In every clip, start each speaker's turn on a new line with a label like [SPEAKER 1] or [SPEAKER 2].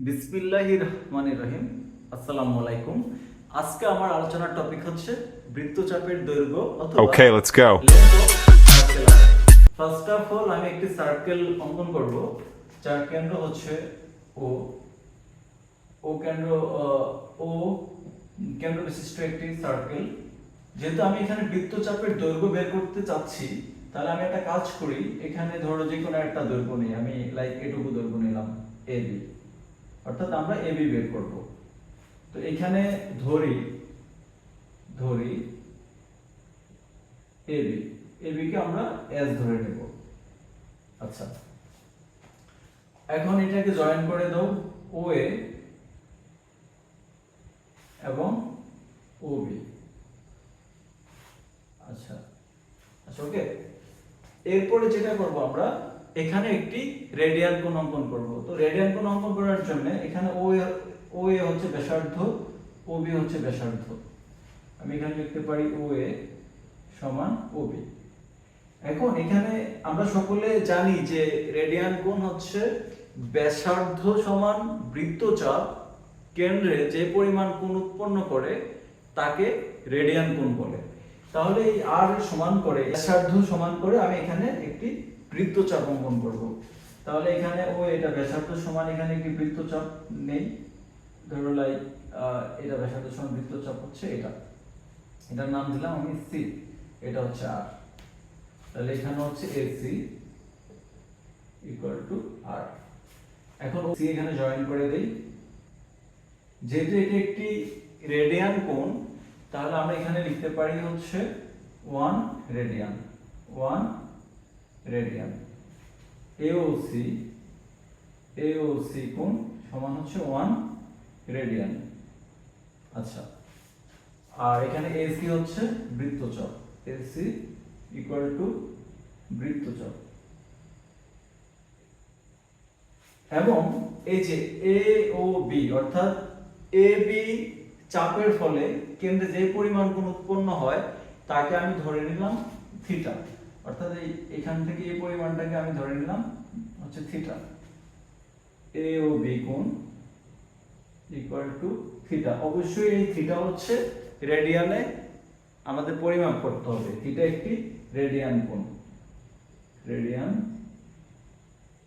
[SPEAKER 1] বিসমিল্লাহির রহমানির রহিম। আসসালামু আলাইকুম। আজকে আমার আলোচনার টপিক হচ্ছে বৃত্তচাপের দৈর্ঘ্য অথবা
[SPEAKER 2] Okay, let's go.
[SPEAKER 1] First of all আমি একটি সার্কেল অঙ্কন করব যার কেন্দ্র হচ্ছে ও ও কেন্দ্র ও কেন্দ্র বিশিষ্ট একটি সার্কেল। যেহেতু আমি এখানে বৃত্তচাপের দৈর্ঘ্য বের করতে চাচ্ছি, তাহলে আমি একটা কাজ করি, এখানে ধরো যে কোনো একটা দৈর্ঘ্য নিই, আমি লাইক এটুকু দৈর্ঘ্য নিলাম এবি, অর্থাৎ আমরা এবি বের করব। তো এখানে ধরি এবি, এবি কে আমরা এস ধরে নেব। আচ্ছা, এখন এটাকে জয়েন করে দাও ও এ এবং ওবি। আচ্ছা আচ্ছা ওকে। এরপরে যেটা করব, আমরা এখানে একটি রেডিয়ান কোণ অঙ্কন করব। তো রেডিয়ান কোণ অঙ্কন করার জন্য এখানে ও এ হচ্ছে ব্যাসার্ধ, ওবি হচ্ছে ব্যাসার্ধ। আমি এখানে লিখতে পারি ও এ সমান ওবি। এখন এখানে আমরা সকলে জানি যে রেডিয়ান কোণ হচ্ছে ব্যাসার্ধ সমান বৃত্তচাপ কেন্দ্রে যে পরিমাণ কোণ উৎপন্ন করে তাকে রেডিয়ান কোণ বলে। তাহলে এই আর সমান করে ব্যাসার্ধ সমান করে আমি এখানে একটি বৃত্তচাপ অঙ্কন করব। তাহলে এখানে ও এটা ব্যাসার্ধ সমান, এখানে একটি বৃত্তচাপ নেই, ধরো লাইক এটা ব্যাসার্ধ সমান বৃত্তচাপ হচ্ছে এটার নাম দিলাম আমি সি, এটা হচ্ছে আর। তাহলে এখানে হচ্ছে AC ইকুয়াল টু আর। এখন সি এখানে জয়েন করে দেই। যেহেতু এটি একটি রেডিয়ান কোণ, তাহলে আমরা এখানে লিখতে পারি হচ্ছে 1 রেডিয়ান। AOC কোণ সমান হচ্ছে 1 রেডিয়ান। আচ্ছা, আর এখানে AC হচ্ছে বৃত্তচাপ, AC ইকুয়াল টু বৃত্তচাপ। এবং এই যে AOB অর্থাৎ AB চাপের ফলে কেন্দ্রে যে পরিমাণ কোণ উৎপন্ন হয় তাকে আমি ধরে নিলাম থিটা, অর্থাৎ এখান থেকে এই পরিমাণটাকে আমি ধরে নিলাম হচ্ছে থিটা। AOB কোণ ইকুয়াল টু থিটা। অবশ্যই এই থিটা হচ্ছে রেডিয়ানে আমাদের পরিমাপ করতে হবে। থিটা একটি রেডিয়ান কোণ,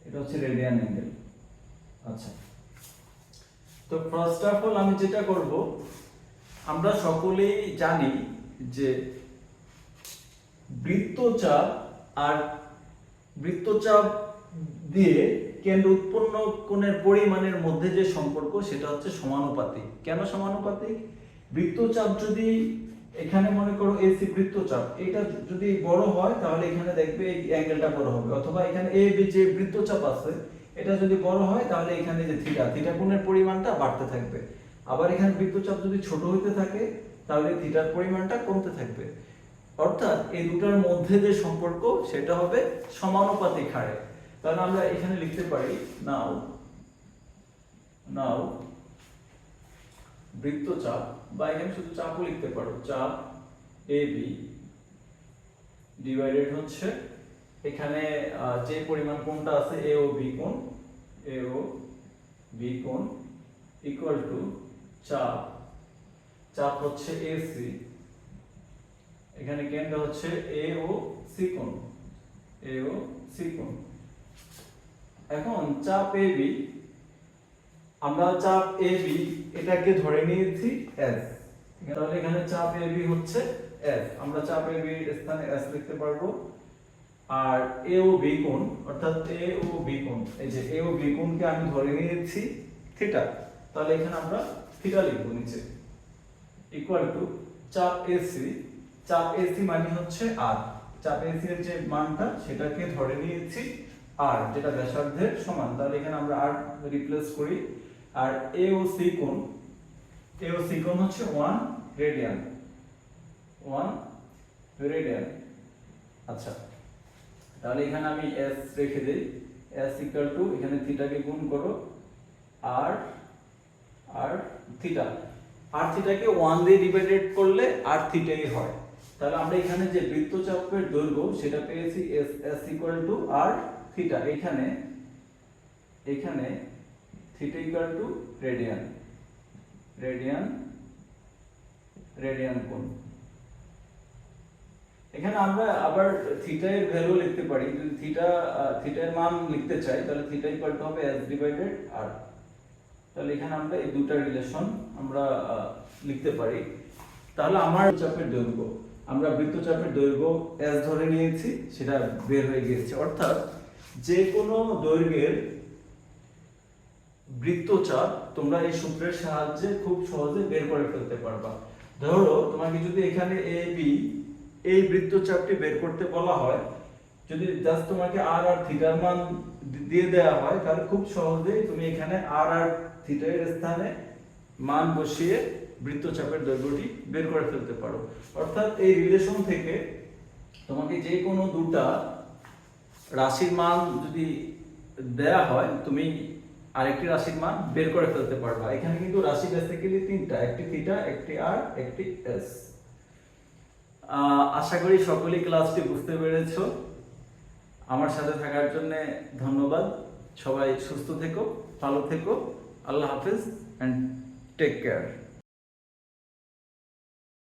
[SPEAKER 1] এটা হচ্ছে রেডিয়ান অ্যাঙ্গেল। আচ্ছা, তো ফার্স্ট অফ অল আমি যেটা করব, আমরা সকলেই জানি যে বৃত্তচাপ দিয়ে কেন্দ্র উৎপন্ন কোণের পরিমাণের মধ্যে যে সম্পর্ক সেটা হচ্ছে সমানুপাতিক। কেন সমানুপাতিক? বৃত্তচাপ যদি এখানে মনে করো এসি বৃত্তচাপ, এটা যদি বড় হয় তাহলে এখানে দেখবে এই অ্যাঙ্গেলটা বড় হবে, অথবা এখানে এ বি যে বৃত্তচাপ আছে এটা যদি বড় হয় তাহলে এখানে যে থিটা কোণের পরিমাণটা বাড়তে থাকবে। আবার এখানে বৃত্তচাপ যদি ছোট হইতে থাকে তাহলে থিটার পরিমাণটা কমতে থাকবে। অর্থাৎ এই দুটার মধ্যে যে সম্পর্ক সেটা হবে সমানুপাতিক হারে। তাহলে আমরা এখানে লিখতে পারি নাও বৃত্তচাপ, বা এখানে শুধু চাপও লিখতে পারো, চাপ AB ডিভাইডেড হচ্ছে এখানে যে পরিমাণ কোণটা আছে AOB কোণ ইকুয়াল টু চাপ হচ্ছে AC, এখানে কেন্দ্র হচ্ছে AOC কোণ। এখন চাপ AB, আমরা চাপ AB এটাকে ধরে নিয়েছি S, তাহলে এখানে চাপ AB হচ্ছে S, আমরা চাপ AB এর স্থানে S লিখতে পারবো। আর AOB কোণ অর্থাৎ AOB কোণ, এই যে AOB কোণকে আমি ধরে নিয়েছি থিটা, তাহলে এখানে আমরা থিটা লিখব নিচে ইকুয়াল টু চাপ AC মানে হচ্ছে R, চাপ AC এর যে মানটা সেটাকে ধরে নিয়েছি R, যেটা ব্যাসার্ধের সমান, তাহলে এখানে আমরা R রিপ্লেস করি। আর AOC কোণ হচ্ছে 1 রেডিয়ান। আচ্ছা, তাহলে এখানে আমি S রেখে দেই, S ইকুয়াল টু এখানে থিটাকে গুণ করো R থিটা, আর থিটাকে 1 দিয়ে ডিভাইডেড করলে আর থিটাই হয়। তাহলে আমরা এখানে যে বৃত্তচাপের দৈর্ঘ্য সেটা পেয়েছি S equal to R theta. এখানে theta equal to radian, radian radian কোণ। এখানে আমরা আবার থিটা এর ভ্যালু লিখতে পারি, যদি থিটার মান লিখতে চাই তাহলে থিটা ইকুয়াল টু হবে s ডিভাইডেড r। তাহলে এখানে আমরা এই দুটো রিলেশন আমরা লিখতে পারি। তাহলে আমার চাপের দৈর্ঘ্য, আমরা বৃত্তচাপের দৈর্ঘ্য s ধরে নিয়েছি, সেটা বের হয়ে গিয়েছে। অর্থাৎ যে কোনো দৈর্ঘ্যের বৃত্তচাপ তোমরা এই সূত্রের সাহায্যে খুব সহজে বের করে ফেলতে পারবা। ধরো তোমাকে যদি এখানে এ বি এই বৃত্তচাপটি বের করতে বলা হয়, যদি জাস্ট তোমাকে আর আর থিটার মান দিয়ে দেওয়া হয়, তাহলে খুব সহজেই তুমি এখানে আর আর থিটা এর স্থানে মান বসিয়ে বৃত্তচাপের দৈর্ঘ্যটি বের করে ফেলতে পারো। অর্থাৎ এই রিলেশন থেকে তোমাকে যে কোনো দুটা রাশির মান যদি দেয়া হয়, তুমি আরেকটি রাশির মান বের করে ফেলতে পারবা। এখানে কিন্তু রাশি বেসিক্যালি তিনটা, একটি থিটা, একটি আর, একটি এস। আশা করি সকলেই ক্লাসটি বুঝতে পেরেছো। আমার সাথে থাকার জন্য ধন্যবাদ। সবাই সুস্থ থেকো, ভালো থেকো। আল্লাহ হাফেজ এন্ড টেক কেয়ার।